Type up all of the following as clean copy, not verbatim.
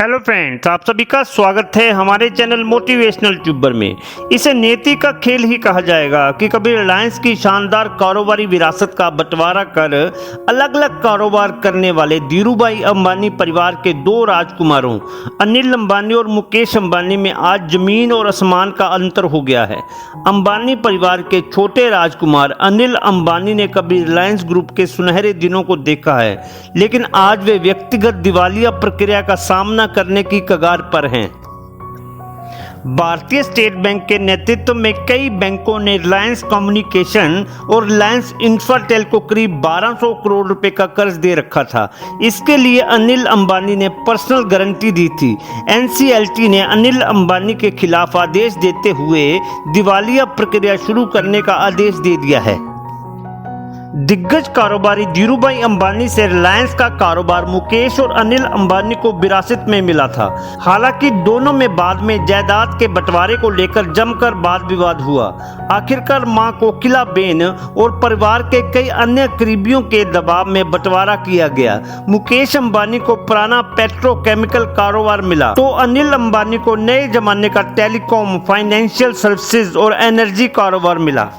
Hello friends, आप सभी का स्वागत है हमारे चैनल मोटिवेशनल ट्यूबर में। इसे नियति का खेल ही कहा जाएगा कि कभी रिलायंस की शानदार कारोबारी विरासत का बंटवारा कर अलग अलग कारोबार करने वाले धीरूभाई अंबानी परिवार के दो राजकुमारों अनिल अंबानी और मुकेश अंबानी में आज जमीन और आसमान का अंतर हो गया है। अंबानी परिवार के छोटे राजकुमार अनिल अंबानी ने कभी रिलायंस ग्रुप के सुनहरे दिनों को देखा है, लेकिन आज वे व्यक्तिगत दिवालिया प्रक्रिया का सामना करने की कगार पर हैं। भारतीय स्टेट बैंक के नेतृत्व में कई बैंकों ने रिलायंस कम्युनिकेशन और रिलायंस इंफ्राटेल को करीब 1200 करोड़ रुपए का कर्ज दे रखा था। इसके लिए अनिल अंबानी ने पर्सनल गारंटी दी थी। एनसीएलटी ने अनिल अंबानी के खिलाफ आदेश देते हुए दिवालिया प्रक्रिया शुरू करने का आदेश दे दिया है। दिग्गज कारोबारी धीरूभाई अंबानी से रिलायंस का कारोबार मुकेश और अनिल अंबानी को विरासत में मिला था। हालांकि दोनों में बाद में जायदाद के बंटवारे को लेकर जमकर वाद विवाद हुआ। आखिरकार मां कोकिलाबेन और परिवार के कई अन्य करीबियों के दबाव में बंटवारा किया गया। मुकेश अंबानी को पुराना पेट्रोकेमिकल कारोबार मिला तो अनिल अंबानी को नए जमाने का टेलीकॉम, फाइनेंशियल सर्विसेज और एनर्जी कारोबार मिला।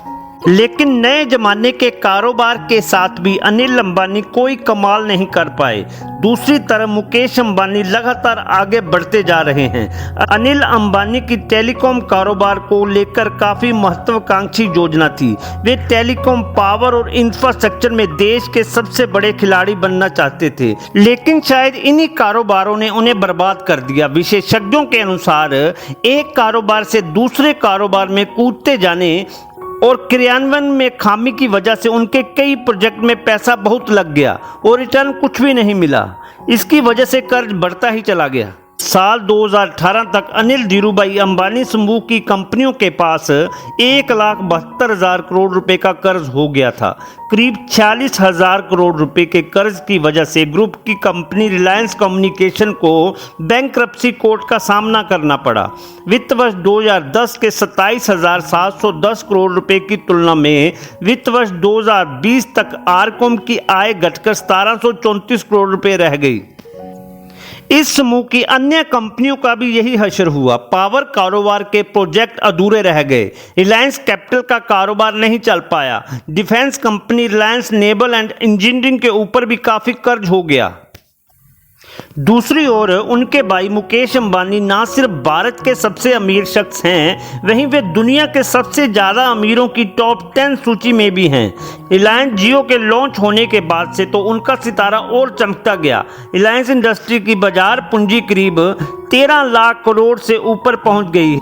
लेकिन नए जमाने के कारोबार के साथ भी अनिल अंबानी कोई कमाल नहीं कर पाए। दूसरी तरफ मुकेश अंबानी लगातार आगे बढ़ते जा रहे हैं। अनिल अंबानी की टेलीकॉम कारोबार को लेकर काफी महत्वाकांक्षी योजना थी। वे टेलीकॉम, पावर और इंफ्रास्ट्रक्चर में देश के सबसे बड़े खिलाड़ी बनना चाहते थे, लेकिन शायद इन्हीं कारोबारों ने उन्हें बर्बाद कर दिया। विशेषज्ञों के अनुसार एक कारोबार से दूसरे कारोबार में कूदते जाने और क्रियान्वयन में खामी की वजह से उनके कई प्रोजेक्ट में पैसा बहुत लग गया और रिटर्न कुछ भी नहीं मिला। इसकी वजह से कर्ज बढ़ता ही चला गया। साल 2018 तक अनिल धीरूभाई अंबानी समूह की कंपनियों के पास 1,72,000 करोड़ रुपए का कर्ज हो गया था। करीब 46,000 करोड़ रुपए के कर्ज की वजह से ग्रुप की कंपनी रिलायंस कम्युनिकेशन को बैंक्रप्सी कोर्ट का सामना करना पड़ा। वित्त वर्ष 2010 के 27,710 करोड़ रुपए की तुलना में वित्त वर्ष 2020 तक आरकॉम की आय घटकर 1734 करोड़ रुपए रह गई। इस समूह की अन्य कंपनियों का भी यही हश्र हुआ। पावर कारोबार के प्रोजेक्ट अधूरे रह गए। रिलायंस कैपिटल का कारोबार नहीं चल पाया। Defence company Reliance naval and engineering के ऊपर भी काफी कर्ज हो गया। दूसरी ओर उनके भाई मुकेश अंबानी ना सिर्फ भारत के सबसे अमीर शख्स हैं, वहीं वे दुनिया के सबसे ज्यादा अमीरों की टॉप 10 सूची में भी हैं। रिलायंस जियो के लॉन्च होने के बाद से तो उनका सितारा और चमकता गया। रिलायंस इंडस्ट्री की बाजार पूंजी करीब 13 लाख करोड़ से ऊपर पहुंच गई।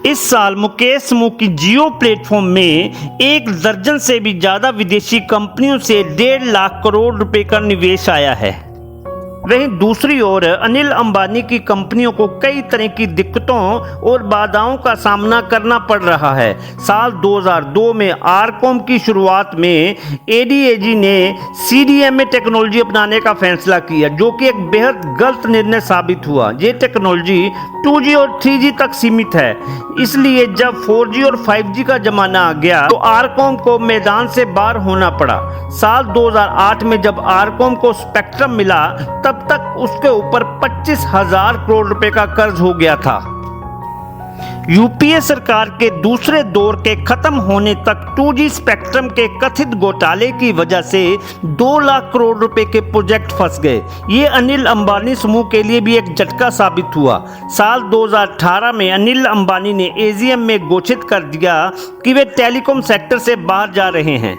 इस साल मुकेश समूह की जियो प्लेटफॉर्म में 1 दर्जन से भी ज्यादा विदेशी कंपनियों से 1.5 लाख करोड़ रुपए का निवेश आया है। वहीं दूसरी ओर अनिल अंबानी की कंपनियों को कई तरह की दिक्कतों और बाधाओं का सामना करना पड़ रहा है। साल 2002 में आरकॉम की शुरुआत में एडीएजी ने सीडीएमए टेक्नोलॉजी अपनाने का फैसला किया, जो कि एक बेहद गलत निर्णय साबित हुआ। ये टेक्नोलॉजी 2G और 3G तक सीमित है, इसलिए जब 4G और 5G का जमाना आ गया तो आरकॉम को मैदान से बाहर होना पड़ा। साल 2008 में जब आरकॉम को स्पेक्ट्रम मिला तब तक उसके ऊपर 25,000 करोड़ रुपए का कर्ज हो गया था। यूपीए सरकार के दूसरे दौर के खत्म होने तक 2G स्पेक्ट्रम के कथित घोटाले की वजह से 2 लाख करोड़ रुपए के प्रोजेक्ट फंस गए। ये अनिल अंबानी समूह के लिए भी एक झटका साबित हुआ। साल 2018 में अनिल अंबानी ने एजीएम में घोषित कर दिया कि वे टेलीकॉम सेक्टर से बाहर जा रहे हैं।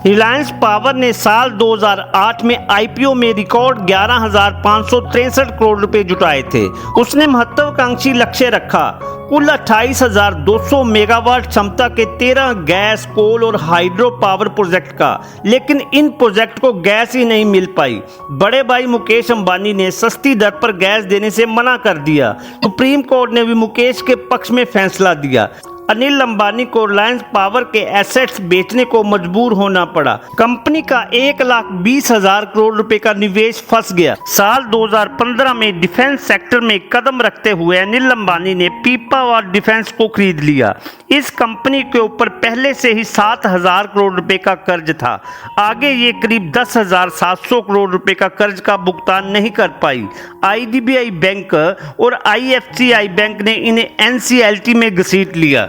रिलायंस पावर ने साल 2008 में आईपीओ में रिकॉर्ड 11,563 करोड़ रुपए जुटाए थे। उसने महत्वाकांक्षी लक्ष्य रखा, कुल 28,200 मेगावाट क्षमता के 13 गैस, कोल और हाइड्रो पावर प्रोजेक्ट का, लेकिन इन प्रोजेक्ट को गैस ही नहीं मिल पाई। बड़े भाई मुकेश अंबानी ने सस्ती दर पर गैस देने से मना कर दिया। सुप्रीम कोर्ट ने भी मुकेश के पक्ष में फैसला दिया। अनिल अंबानी को रिलायंस पावर के एसेट्स बेचने को मजबूर होना पड़ा। कंपनी का 1,20,000 करोड़ रुपए का निवेश फंस गया। साल 2015 में डिफेंस सेक्टर में कदम रखते हुए अनिल अंबानी ने पीपावार डिफेंस को खरीद लिया। इस कंपनी के ऊपर पहले से ही 7,000 करोड़ रुपए का कर्ज था। आगे ये करीब 10,700 करोड़ रुपए का कर्ज का भुगतान नहीं कर पाई। IDBI बैंक और IFCI बैंक ने इन्हें NCLT में घसीट लिया।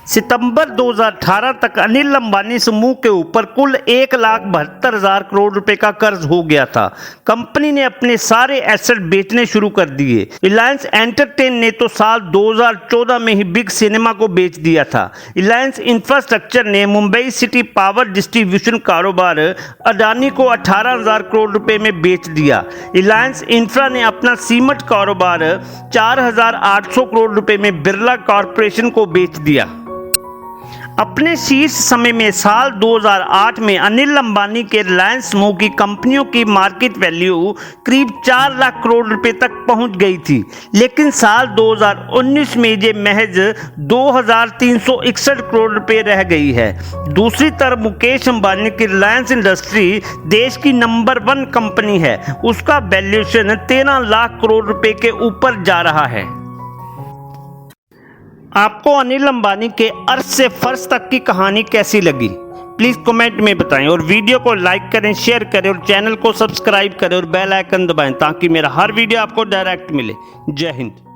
सितंबर 2018 तक अनिल अंबानी समूह के ऊपर कुल 1,72,000 करोड़ रुपए का कर्ज हो गया था। कंपनी ने अपने सारे एसेट बेचने शुरू कर दिए। रिलायंस एंटरटेन ने तो साल 2014 में ही बिग सिनेमा को बेच दिया था। रिलायंस इंफ्रास्ट्रक्चर ने मुंबई सिटी पावर डिस्ट्रीब्यूशन कारोबार अडानी को 18,000 करोड़ रुपए में बेच दिया। रिलायंस इंफ्रा ने अपना सीमेंट कारोबार 4,800 करोड़ रुपए में बिरला कॉरपोरेशन को बेच दिया। अपने शीर्ष समय में साल 2008 में अनिल अंबानी के रिलायंस समूह की कंपनियों की मार्केट वैल्यू करीब 4 लाख करोड़ रुपए तक पहुंच गई थी, लेकिन साल 2019 में ये महज 2,361 करोड़ रुपए रह गई है। दूसरी तरफ मुकेश अंबानी की रिलायंस इंडस्ट्री देश की नंबर 1 कंपनी है। उसका वैल्यूएशन 13 लाख करोड़ रुपए के ऊपर जा रहा है। आपको अनिल अंबानी के अर्श से फर्श तक की कहानी कैसी लगी? प्लीज़ कमेंट में बताएं और वीडियो को लाइक करें, शेयर करें और चैनल को सब्सक्राइब करें और बेल आइकन दबाएं ताकि मेरा हर वीडियो आपको डायरेक्ट मिले। जय हिंद।